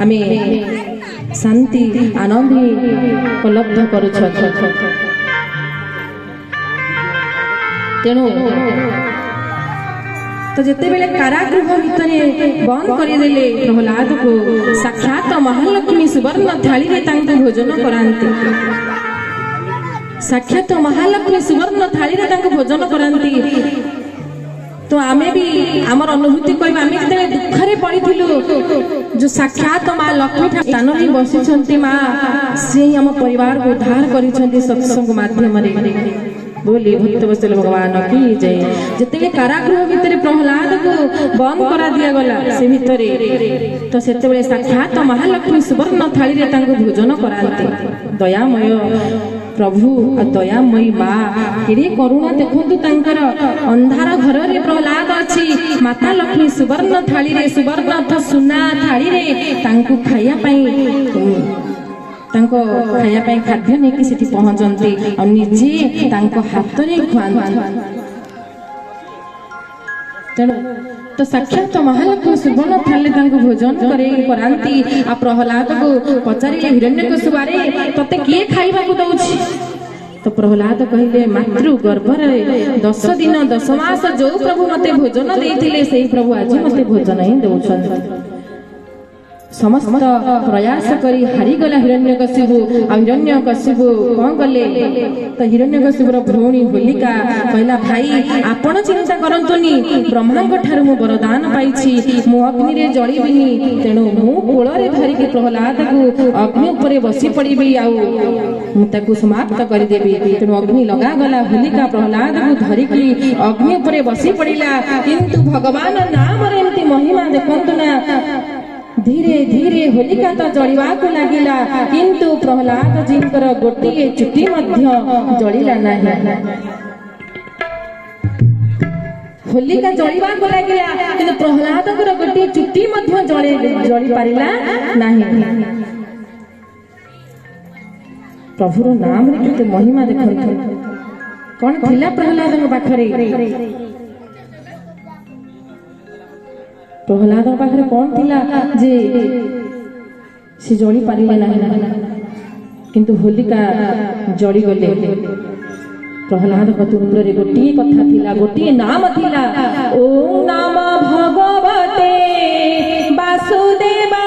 आमे शांति आनंद उपलब्ध करुछ। तेणु तो जिते बेले कारागृह भितर बंद करदेले प्रहलाद को साक्षात महालक्ष्मी सुवर्ण थाली रे तांको भोजन करांती। साक्षात महालक्ष्मी सुवर्ण थाली रे तांको भोजन करांती। तो आमे भी आमर अनुभूति कहबा आमे जते दुखरे पड़िथिलु जो साक्षात मां लक्ष्मी स्थान रे बसिछंती मां से हम परिवार को उद्धार करिछंती सत्संग माध्यम रे। बोली भक्तवत्सल भगवान की जय। जिते कारागृह भितर प्रहलाद को बंद करा दिया गला से भितरे तो सेते बेले साक्षात महालक्ष्मी सुवर्ण थाली रे तांको भोजन करांती। दयामय प्रभु आ दयामयी माँ केड़े करुणा देखंतु तांकर अंधार घर रे प्रहलाद अछि माता लक्ष्मी सुवर्ण थाली रे सुवर्ण अथ सुना थाली रे तांको खाया पई खाद्य नहीं कि पहुंचती और निजे हाथ में खुआती। तो साक्षात महालक्ष्मी सुवर्ण थाली भोजन करांती। आ प्रहलाद को पचारे हिरण्यकशिपु अरे तते किए खाइबा को दउछि? तो प्रहलाद कहले मातृ गर्भर 10 दिन 10 मास जो प्रभु मते भोजन देइथिले सेही प्रभु आज मते भोजन ही दउछन। समस्त प्रयास करी हारीगला हिरण्यकशिपु। हिरण्यकशिपु कौन कले तो हिरण्यकशिपुर भौणी होलिका कहला भाई आपण चिंता करंतुनी ब्रह्मांग ठारू मु वरदान पाइछि मु अग्नि रे जळिबिनी तेणु मु कोल रे धरि के प्रहलाद को अग्नि ऊपर बसी पड़िबी आ मु ताकू समाप्त करि देबी। तेणु अग्नि लगा गला होलिका प्रहलाद को धरि के अग्नि ऊपर बसी पड़िला। किंतु भगवान नाम रे एमती महिमा देखंतु ना धीरे धीरे होलिका तो जलिवा को लागिला किंतु प्रहलाद जींकर गोटिए चुटी मध्य जलिला नाही। होलिका जलिवा को लागिला किंतु प्रहलाद कर गोटिए चुटी मध्य जली पारिला नाही। प्रभुर नाम रे केते महिमा देखंतु। कोन थिला प्रहलाद पाखरे प्रहलाद पाखरे कौन थिला जे से जली पारिले नाही किंतु होलिका जली गले। प्रहलाद कतुंद्र रे गोटिए कथा थिला गोटिए नाम थिला ओम नमः भगवते वासुदेवा